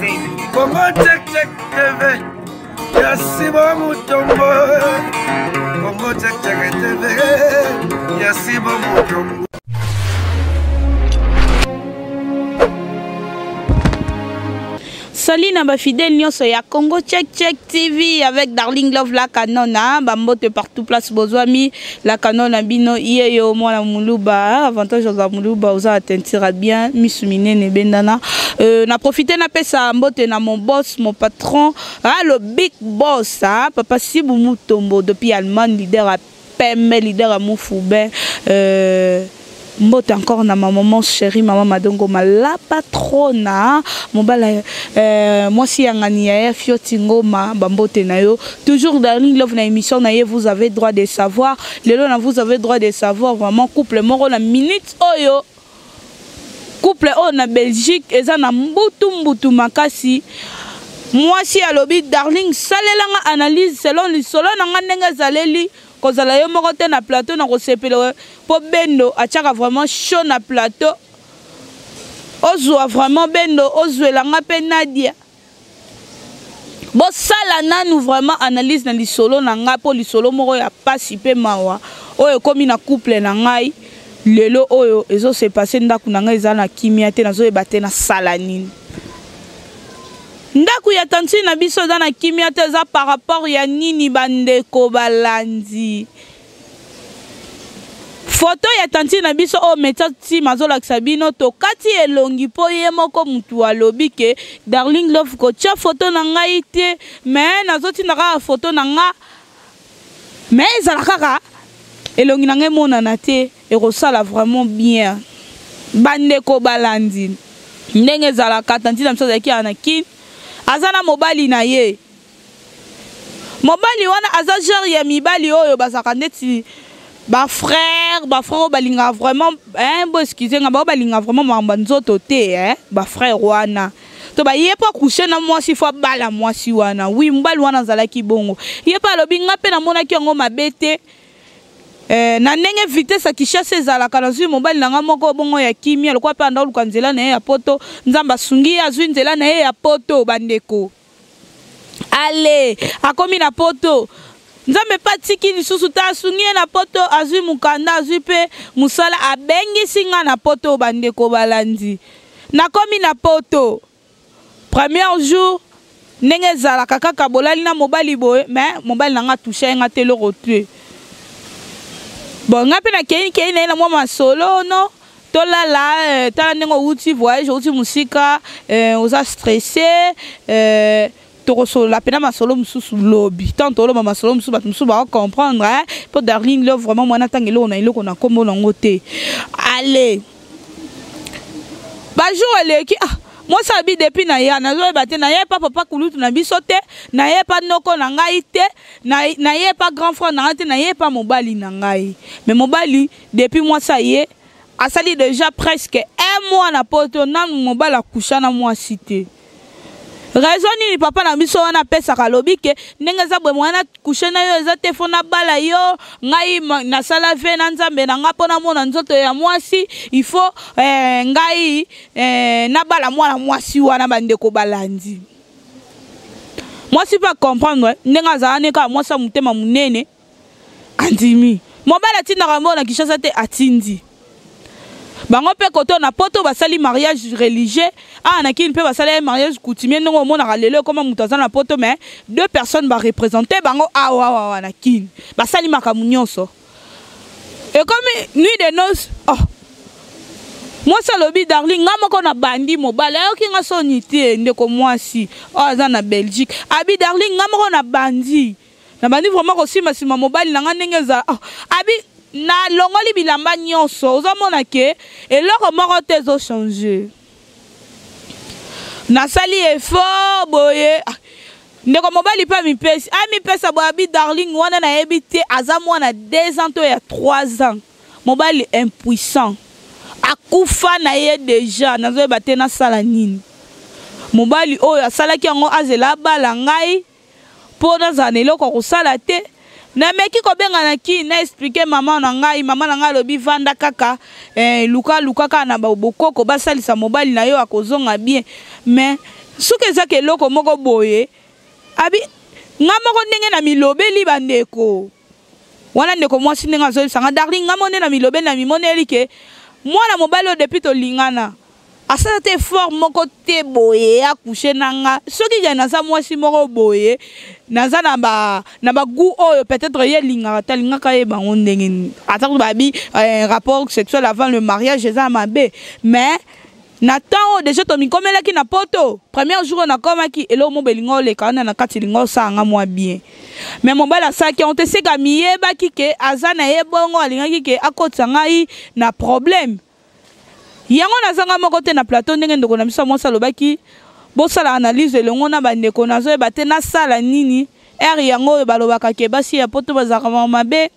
Congo Check Check TV, Yasibo Mutombo. Congo Check Check TV, Yasibo Mutombo. Salut Naba fidèle nyonso ya Congo Check Check TV avec Darling Love la canona bambote partout place bozwami la canona bino yeyo mwana muluba avantage za muluba oza atentira bien misumine ne bendana na profiter na pesa mbote na mon boss mon patron le big boss papa Sibu Mutombo depuis Allemagne leader à PME leader à Moufoube mbote encore na ma maman chérie maman Madongo la patrona mobala moi si yangani ya fioti ngoma bambote na yo toujours Darling Love na émission na ye vous avez droit de savoir lelo na vous avez droit de savoir vraiment couple moko na minute oyo couple o na Belgique eza na mbutu makasi moi si alobi Darling salelanga analyse selon li solo na ngandenge zaleli kozala yo moko te na plateau na kosepela po bendo atiaka vraiment chaud na plateau ozwa vraiment bendo ozwelanga pe Nadia bo sala nanu vraiment analyse na lisolo na nga po lisolo moko ya pasi pe mawa oyo komi na couple na ngai lelo oyo ezo se passer ndaku na ngai eza na kimia te nazo ebate na sala nini ndaku ya tanti na biso za na kimia te za par rapport ya nini bandeko balandi photo ya tanti na biso o metati mazola kisabino to kati elongi po ye moko mutu alobi ke Darling Love ko tia photo na ngai te mais nazoti na ka photo na nga mais ezala kaka elongi na ngai monana te ekosala vraiment bien bandeko balandi ndenge ezalaka tanti na biso ezalaki anakini azana mobali na ye mobali wana aza genre ya mibali oyo bazaka ndeti ba frère balinga vraiment bo excusez nga balinga vraiment mamba nzoto te ba frère wana to ba yepa coucher na mwasi fo bala mwasi wana oui mbali wana zalaki bongo yepa lobi nga pe na mona ki ngo mabete na ndenge vitesse akishase ezalaka na zwi mobali nanga moko bongo ya kimia lokwa pe anda luka nzela na ye ya poto nzamba sungi azwi nzela na ye ya poto bandeko ale akomi na poto nzambe patiki lisusu ta sungi na poto azwi mukanda azwi pe musala abengisi nga na poto bandeko balandi nakomi na poto premier jour ndenge ezalaka kaka bolali na mobali boye mais mobali nanga touche nga te loko te bon nga pe na kei na mwa masolo no tolala tala ndenge outi voyage outi musika oza stressé tokosolola pena masolo mususu lobi tant toloba masolo mususu bato mususu bako comprendre po Darling Love vraiment mwana ntango eloko na eloko na kombo nango te ale bajour eleki moi sabi depuis na ya nazoyeba te na ye pa papa kulutu na biso te na ye pa noko na ngai te na ye pa grand frère na ngai te na ye pa mobali na ngai mais mobali depuis moi ça y est asali déjà presque un mois na poto na mobali akusha na mwasi te raison nini papa na biso wana pesaka lobi ke ndenge za bwe mwana kushe na yo eza te fona bala yo ngai na sala ve na nzambe na nga pona mona nzoto ya mwasi il faut ngai na bala mwana mwasi wana bandeko balandi mwasi pa comprendre ndenge azala neka mwasi mutema munene andimi mobala tindaka mbona kishasa te atindi bango pe koto na poto basali mariage religieux na kini pe basali mariage coutumier ndongo mona lelo comme mutaza na poto mais deux personnes ba représenter bango awa na kini basali makamu nyonso et comme nuit de noces moi ça lobi Darling nga moko na bandi mobala yoki nga soni te ndeko mwasi aza na Belgique abi Darling nga moko na bandi vraiment ko sima mobali na nga ndenge za abi na longoli bilamba nyonso ozomona ke eloko moko te ezo changer nasali effort boye ndeko mobali pa mipesa boabi Darling wana nayebi te aza mwana 2 ans to ya 3 ans mobali impuissant akufa na ye déjà nazoyeba te nasala nini mobali oyo asalaki yango azela bala ngai mpo nazala na eloko kosala te na meki ko benga na ki na expliquer maman na ngai lobi vanda kaka luka kaka na bokoko basalisa mobali na yo akozonga bien mais soki ezaka eloko moko boye abi nga moko ndenge na milobeli bandeko wana ndeko mwasi ndenge azoyebisanga darling nga mone na milobeli na mimoneli ke mwana mobali oyo depuis tolingana asala te effort moko te boye akushe nanga soki ke naza mwasi moko boye naza na bagout oyo peut-être ye lingaka talingaka ye bango ndenge atako babi rapport sexuel avant le mariage eza mabe mais na temps oyo déjà tomikomelaki na poto premier jour oyo nakomaki eloko mo belingo oleka wana na kati lingo osanga mwa bien mais mobali asalaki on te seka miyebaki ke aza na ye bongo alingaki ke akotisa ngai na problème yango nazanga moko te na plateau ndenge ndeko na biso mwasi alobaki bosala analyse elongo na bandeko nazoyeba te nasala nini ere yango oyo balobaka ke basi ya poto bazalaka mabe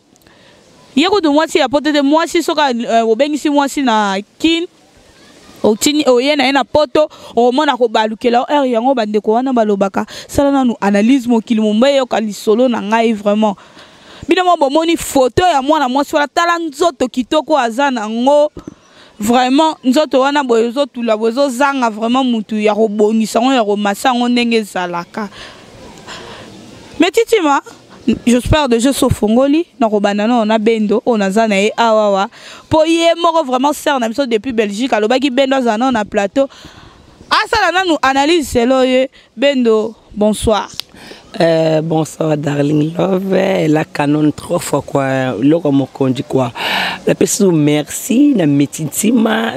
ye kutu mwasi ya poto te mwasi soka obengisi mwasi na kine otini oye na ye na poto omona kobalukela ere yango bandeko wana balobaka sala nanu analyse mokili mombe yoka lisolo na ngai vraiment bino mo bomoni photo ya mwana mwasi wala tala nzoto kitoko aza nango vraiment nzoto wana boye ozotula boye ozozanga vraiment mutu ya kobongisa ngo ya komasa ngo ndenge ezalaka mais titima j'espère déjà sofongoli na kobanda na bendo on aza na ye awawa po ye moko vraiment sert na biso depuis Belgique alobaki bendo azana na plateau asala nanu analyse selo ye bendo bonsoir. Bonsoir Darling Love, la canon trop fort quoi, le comme conduit quoi. La personne merci, la métitima,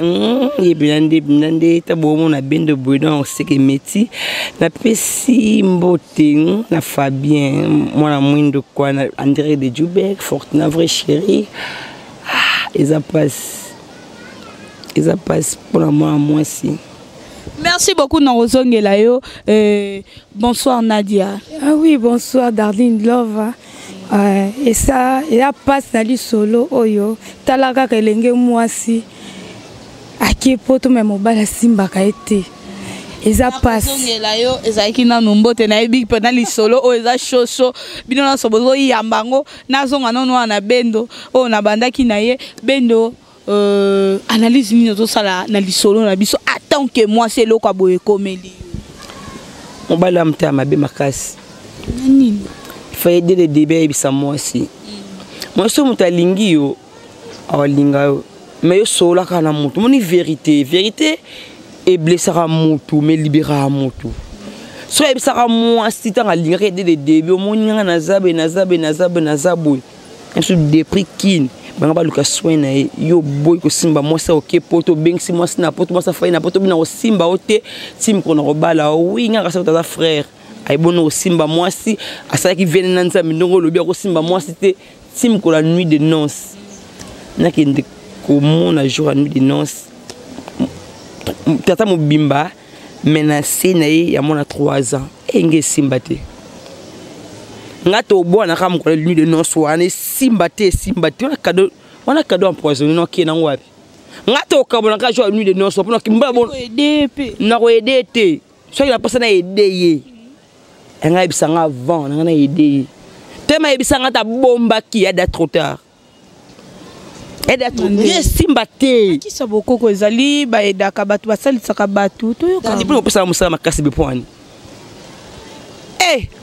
et blindé, t'as beau na bien de boudon, c'est que métier. La personne beauté, la Fabien, moi la moindre de quoi, André de Djoubek, Fortuna vrai chérie. Et ça passe pour moi aussi. Merci beaucoup Narozongelayo. Bonsoir Nadia. Ah oui, bonsoir Darling Love. Et ça, il a pas sali solo oyo. Talaka kelenge mwasi. Aki poto me mobala simba ka été. Et ça passe. Narozongelayo ezaki na nombote na ebi pendant li solo o eza shosho. Bino na sobozo yambango nazonga nono na bendo o na bandaki na ye bendo. Analyse ni zo sala na lisolo na biso attend que moi c'est loko aboye komeli mobala mta mabe makasi nini fa aider les débats bisa moi aussi moi so mutalingi yo awalinga yo mais yo sola kana mutu moni vérité et blessera mutu mais libéra mutu so ebisaka moi si tanga linga aider les débats moni na zabe un truc de prix kin banga luka soin na yo boy ko simba mwasa oke poto bengsi mwasa na poto mwasa faina poto bina o simba ote tim ko na robala oui nga kasa ta frère ay bono o simba mwasi asala ki vene na nzambe ndongo lobi ko simba mwasi te tim ko la nuit de noces na ki ndeko mona jour à nuit de noces tata mobimba menacé na ya mona 3 ans enge simba te ngato bona kama kwa nuit de noces wana simba te on a cadeau empoisonné no ki na wapi ngato kabona ka jour nuit de noces pour kimba bon na ko aider te so il a passé na aider ye nga ibisanga avant na aider te ma ibisanga ta bomba ki ya trop tard et d'être simba te qui ça beaucoup ko ezali ba edaka batu basalisaka batu to yo ka ni pour ça musala makasi be point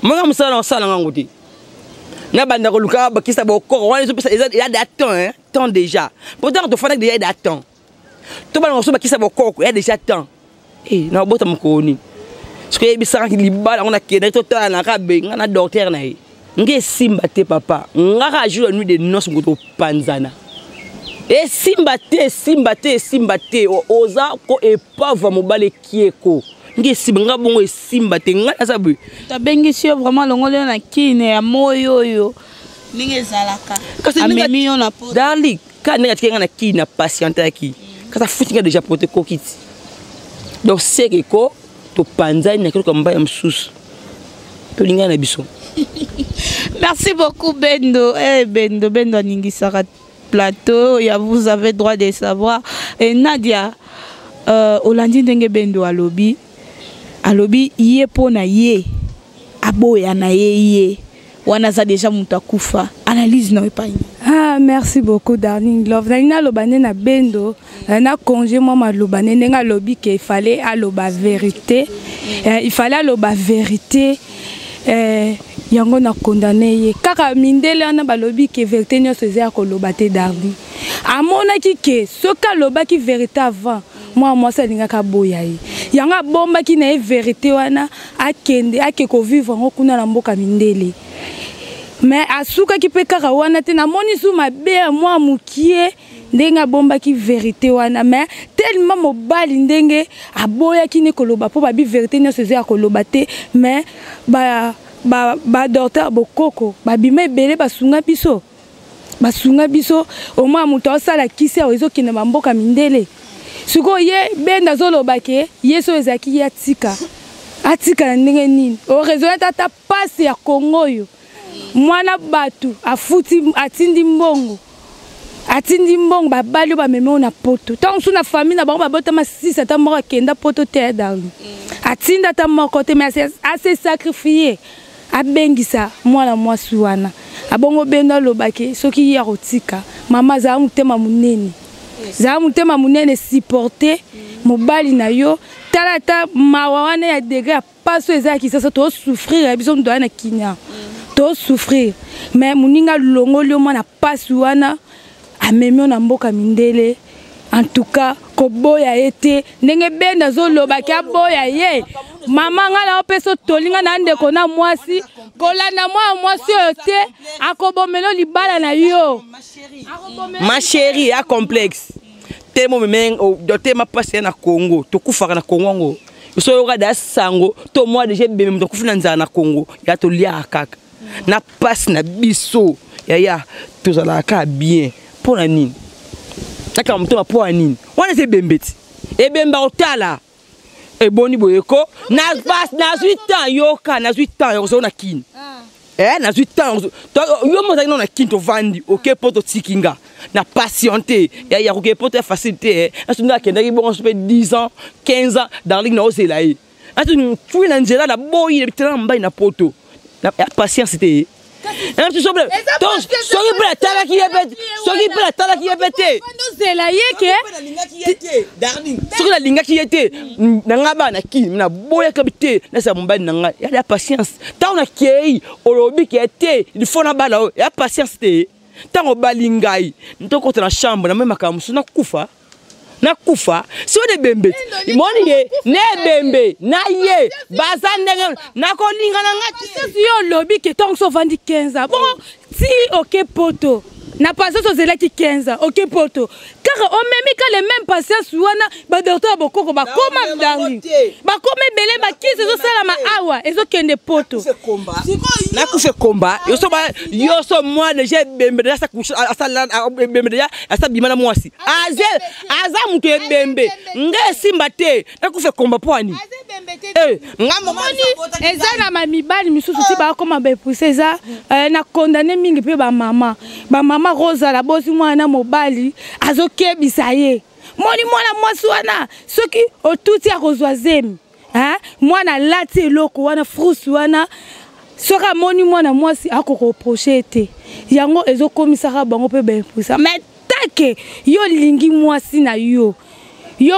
moi je suis sala ngoti na banda ko luka ba kisa boko wana so il y a d'attend temps déjà pourtant to fana déjà d'attend to ba so ba kisa boko il y a déjà temps na bota mkoni parce que bisaka ki libala on a kena to tala na ka be ngana docteur na ye nge simba te papa ngaka jour nuit de noces ngoto panzana et simba te oza ko epava mobale kieko nge simba bongo simba te ngana sabu ta bengisi vraiment longolo na kine ya moyo yo ninge zalaka amemi yo na po dali ka ninga tikenga na kine na patiente aki kata futinga déjà proté kokiti donc c'est que ko to panza na kilo mbaya msusu to linga na biso. Merci beaucoup Bendo. Bendo ningi sara plateau, ya vous avez droit de savoir. Et Nadia Olandi ndenge Bendo alobi ye pona ye aboya na ye wana za déjà mutakufa analyse na pas. Ah merci beaucoup Darling Love. Na lobane na Bendo na congé moi ma lobane nga lobi que il fallait aloba vérité il fallait aloba vérité yango na condamné ye kaka mindele ana balobi ke vérité nyonso eza koloba te Dardi amonaki ke soki alobaki vérité avant moi ça alingaka boya ye yango abombaki na ye vérité wana akende ake kovivre yango kuna na mboka mindele mais asukaki mpe kaka wana te namoni su mabe ya mwa mokie ndenge abombaki vérité wana mais tellement mobali ndenge aboyaki ne koloba mpo babi vérité nyonso eza ya koloba te mais docteur bokoko babima ebele basunga biso au moins moto asala kisi awo ezokende bamboka mindele sikoyo ye benda azoloba ke ye so ezalaki ye atika na ndenge nini oraison ete ata pasi ya kongo oyo mwana bato atindi mbongo babali oyo bameme oyo na poto ntango so na famille na bango babotama 6 ata moko akenda poto te Dardi atinda ata moko te mais ase sacrifié abengisa mwana mwasi wana abongo benda alobaki soki ye akotika mama azala motema monene supporte mobali na yo tala ata mawa wana ya degré ya paso ezalaki sasa tosouffrir ya biso moto wana na kinya tosouffrir mais moninga longoli yo mwana pasi wana amemi na mboka mindele en tout cas koboya ye te ndenge benda azolobaki aboya ye mama nga na opeso tolinga na ndeko na mwasi kolanda mwasi oyo te akobomelo libala na yo ma chérie a complexe temo meme dotema pasi na Congo tokufaka na Congo ngo so yoka da sango to moi déjà bemem tokufuna nzana na Congo ya to lia kaka na pasi na biso ya tozala ka bien pona nini taka mtoma pona nini wana se bembeti ebemba otala eboni boyeko na passe na 8 ans yoka na 8 ans yozo na kin na 8 ans yo mo na kin to vandi OK poto tikinga na patienté ya OK poto facilité asunda kenda ki bon 10 ans 15 ans darling na osela yi atu tu na njela na boyi bitana mbai na poto na patience te soki pela tala ki yebete nozela yeke soki na lingaki yete nanga bana ki na boya kabite na sa mbani nanga ya patience tango na kei olobi ki ete il faut na bala ya patience te tango balingai ntoko na chambre na même makamsu na kufa si on bembe imoni ye ne bembe na ye bazandenge na kolinga na ngati si yo lobby ke tant so vandi 15 ans bon si OK poto na passé so zelaki 15 ans OK poto car on même que les mêmes patients wana ba docteur bokoko ba koma ndangi ba koma bele ba kisi zo sala ma awa ezokende poto na kufe komba yo so moi déjà bembe déjà ça couche asala bembe déjà asa bimana mwasi aza muto bembe ngesimba te na kufe komba poani ngamo moni ezana ma mibali misusu si ba koma ba pousser za na condamner mingi pe ba mama Rosa la bosi mwana mobali azokebisa ye moni mwana mwasi wana soki otuti akozwa zemi mwana lati eloko wana frusi wana soka moni mwana mwasi akokoproche te yango ezokomisaka bango pe bempusa mais take yo lingi mwasi na yo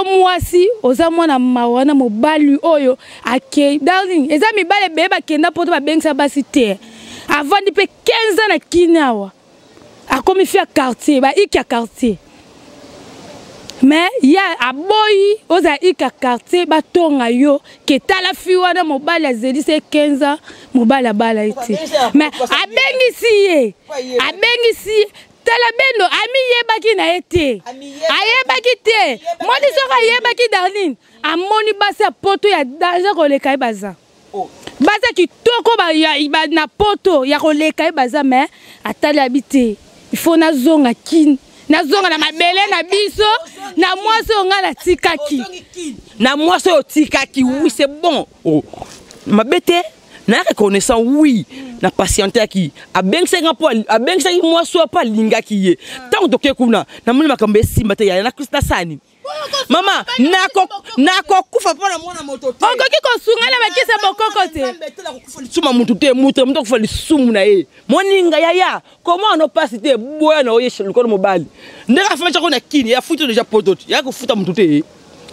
mwasi oza mwana mawana mobali oyo ake darling eza mibale beba kenda poto babengisa basi te avant di pe 15 ans na kinawa akomi fi quartier ba iki quartier mais ya aboyi oza iki quartier ba tonga yo ke tala fi wana mobali azeli se 15 ans mobali abala iti mais abengisi tala bendo ami yebaki na ete ayebaki te moni soka yebaki darling amoni basi ya poto ya danger koleka baza baza kitoko ba na poto ya koleka baza mais atali habité il faut na zonga na mabele na biso na mwasi onga na tikaki na mwasi o tikaki oui c'est bon mabete na reconnaissant oui na patiente qui abengisa mwasi o pa lingaki ye tango toke kuna na moni makambe simba te ya na Krista sani mama nako kufa pona mwana moto te okoki kosunga na bakisa bokoko te suma mutu te mutu kufa lisumu na ye moninga ya comment on passe te boya na oye shelu ko mobali ndeka fa chako na kini ya futu deja potot ya ko futa mutu te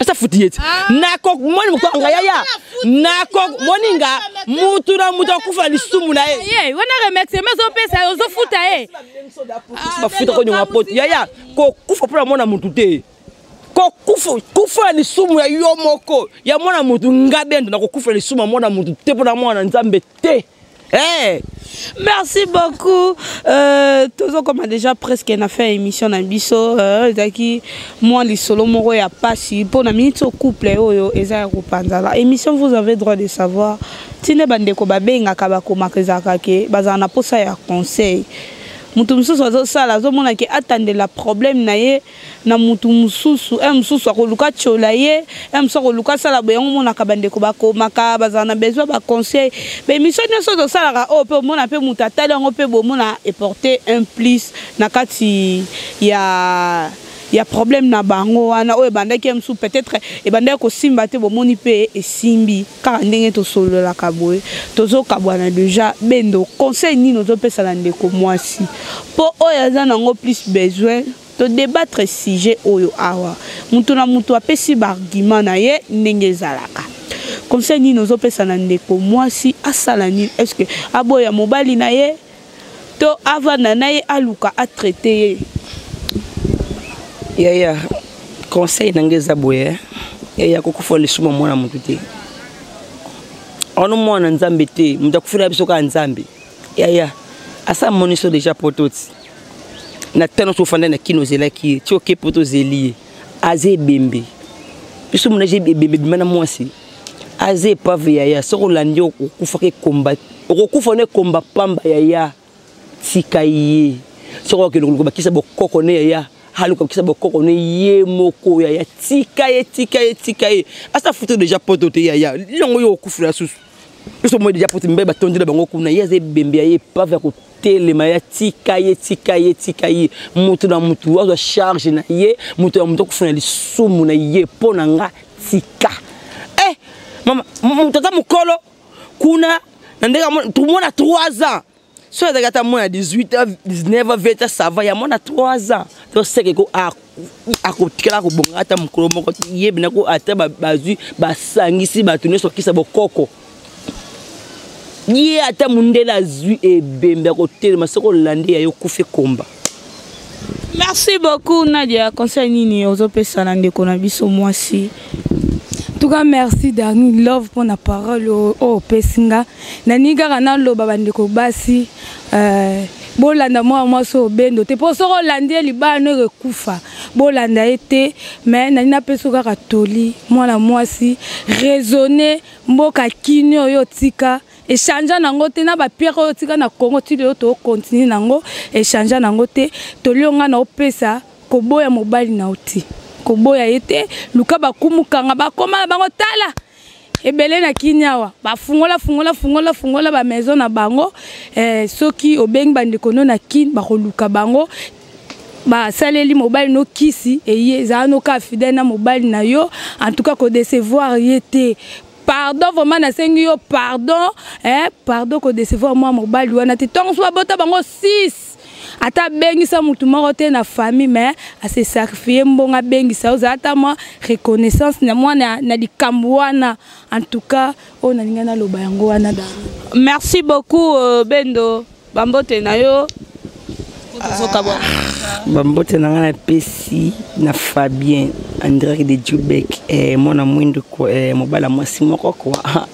asa futi yeti nako moni mukanga yaya nako moninga mutu na mutu akufa lisumu na ye wana remercier mazo pesa ozo futa ye ba futa ko nyonga poto yaya ko kufa pour mona mutu te ko kufa lisumu ya yo moko ya mona mutu ngabendo na ko kufa lisumu mona mutu te pour mona nzambe te. Merci beaucoup. Tous comme a déjà presque na fait émission na biso zaki moi les solo moro ya pasi pour na minute au couple oyo eza ko panzala émission vous avez droit de savoir tine bandeko babenga kabako makezaka ke bazana posa ya conseil mutu mususu azosala azomona ke atandela problème na ye na mutu mususu mususu akoluka tchola ye mususu akoluka sala boyango mona kabandeko bakomaka bazana besoin ba conseil be mission nyonso tosalaka oyo mpe omona mpe mutu atali yango mpe bomona eporter un plus na kati ya problème na bango wana oyo ebandaki musu peut-être ebandaki kosimba te bomoni mpe esimbi kaka ndenge tosololaka boye tozokabwana déjà bendo conseil nini ozopesa na ndeko mwasi mpo oyo aza nango plus besoin to débattre sujet oyo awa mutu na mutu apesi baargument na ye ndenge ezalaka conseil nini ozopesa na ndeko mwasi asala nini est-ce que aboya mobali na ye to avanda na ye aluka atraite ye yaya conseil nangeza boye yaya kokufa lisumu mwana mutu te ono mwana nzambe te mutu akufira biso ka nzambe yaya asa moniso déjà pototi na tano sofanda na kino zelaki ti oke poto zelie aze bembe biso muna je bembe bimana mwasi aze pave yaya soko landi okufa ke combat okufa ne combat pamba yaya tikaye soko ke lokoko bakisa bokoko ne yaya haluka kisa bokoko ne ye moko ya tikaye asa futu déjà poto te ya longo yo kufura susu so mo déjà poto mbeba tondela bango kuna yeze bembe ye pave ko telema ya tikaye mutu na mutu wa charge na ye mutu ya mutu kufuna lisumu na ye pona nga tika mama mutata mukolo kuna ndeka tumona 3 ans. Si vous avez 18 ans, 19 ans, 20 ans, ça va, il y a 3 ans. Donc, c'est que merci beaucoup Nadia. Conseil nini ozopesa na ndeko na biso mwasi. En tout cas, merci Darling Love pour la parole au Pesinga. Naniga kana lo babandeko basi bolanda moi so bendo te pour so Hollande libano rekufa bolanda été mais nana peso kaka toli mwana mwasi raisonner mboka kinyo yo tika échange nango te na ba pierre yo tika na Congo ti le to continue nango échange nango te tolionga na opesa koboya mobali na oti koboya yete luka bakumukanga bakoma bango tala ebele na kinyawa bafungola ba maison na bango soki obengi bandeko no na kin bakoluka bango ba saleli mobile no kisi eye za no ka fidèle na mobile na yo en tout cas ko décevoir yete pardon vraiment na sengi yo pardon pardon ko décevoir moi mobile wana te tonso bota bango 6 ata bengisa mutu moko te na famille mais a se sacrifier mbonga bengisa ozata moi reconnaissance na moi na likambo wana en tout cas on a lingana loba yango wana da. Merci beaucoup Bendo bambote na yo bambote na ngana pesi na Fabien André de Djoubek mona mwindo ko mobala mwasi moko kwa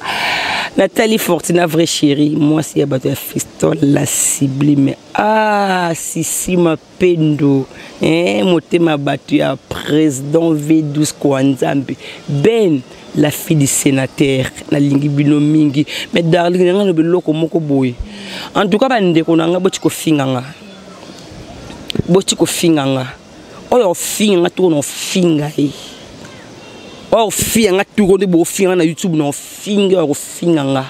Nathalie Fortina, vraie chérie, moi si abato ya Fiston la sublime. Si ma pendo, motema batu ya président V12 Kwanzambe. Ben la fille du sénateur, la lingi bino mingi. Mais darling, nga no beloko moko boy. En tout cas bande ko nanga botiko finganga. Botiko finganga. Oyo finganga to no finga or fianga turonde bo fianga na YouTube no finga or finganga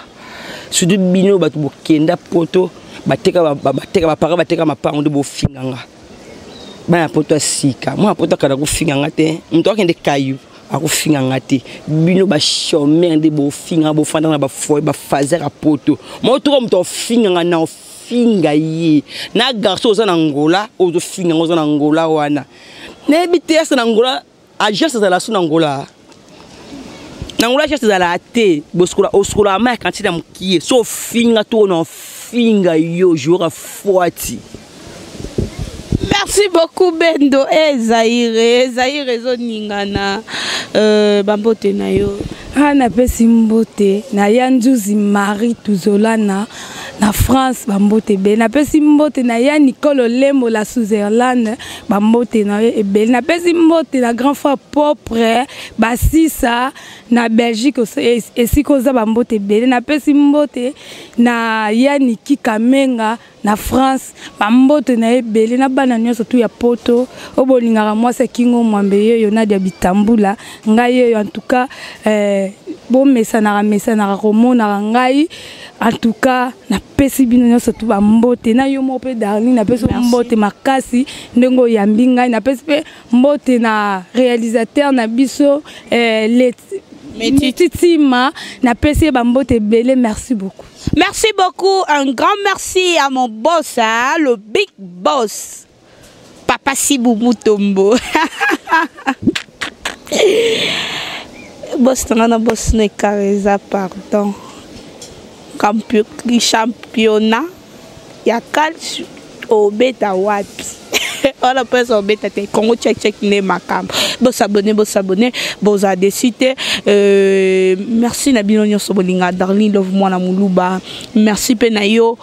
sudu bino batu bokenda poto bateka ba para bateka mapango de bo finganga ba poto sika moi poto kada ko finganga te mto akende kayu ako finganga te bino ba chômer de bo finga bo fanda na ba foi ba fazer a poto moi to mto finganga na finga yi na garçon za na Angola ozo finganga za na Angola wana na bitese na Angola agence za la suna Angola Nangola chance ezala te boskola ma quantité ya mokie so finga to no finga yo jour foati. Merci beaucoup Bendo Zaire zoningana bambote na yo. Na pesi mbote na Yanzuzi Marie Tuzolana na France bambote be na pesi mbote na ya Nicole Lembo la Switzerland bambote na be na pesi mbote na grand frère Popre Basisa na Belgique esikoza bambote be na pesi mbote na ya Niki Kamenga na France bambote na ebele na bana nyonso tu ya poto obolingaka mwasa kingo mwambe yo na dia bitambula ngai yo en tout cas bon mesana komona ngai en tout cas na pesi bino nyonso tu bambote na yo mo pe Darling na pesi mbote makasi ndengo ya mbinga na pesi pe mbote na réalisateur na biso Titima na pesi bambote belé. Merci beaucoup. Merci beaucoup, un grand merci à mon boss, hein, le big boss, Papa Sibou Mutombo. Boss, t'en as boss ne caresa, pardon. Championnat, ya calcio au beta wapi. On a pas au beta te Congo check ne makam. Bon s'abonner, bon a décidé. Merci na bino nyonso bolinga Darling Love moi na muluba. Merci penayo.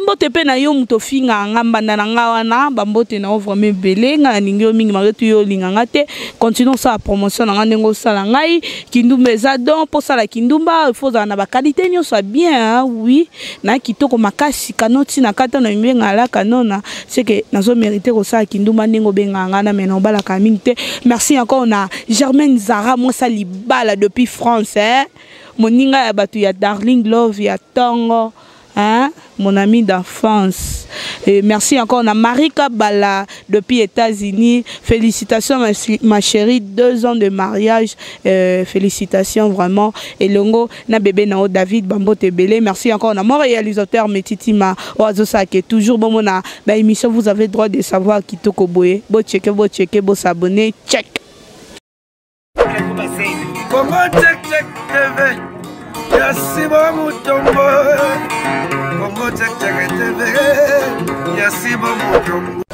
Mbote penayo mutofinga ngamba na ngawana bambote na vraiment belé nga ningyo mingi maretu yo linga ngate. Continuons sa promotion na ndengo sala ngai kindumba ezadon pour ça la kindumba il faut na ba qualité nyonso bien hein, oui. Na kitoko makasi kanoti na kata na mbenga la kanona c'est que nazo mériter ko ça kindumba ndengo benganga na mena bala kaminte. Merci encore na Germaine Zara moi ça libala depuis France hein. Moninga ya batu ya Darling Love ya Tongo hein, mon ami d'enfance. Et merci encore na Marika Bala depuis États-Unis. Félicitations ma chérie, 2 ans de mariage. Félicitations vraiment. Et longo na bébé nao David Bambote Belé. Merci encore na mon réalisateur Metitima Oazosa qui est toujours bon na ba émission. Vous avez droit de savoir Kitoko Boye. Bo checker, bo s'abonner. Check. Congo check TV. Yassi Mutombo. Congo check TV. Yassi Mutombo.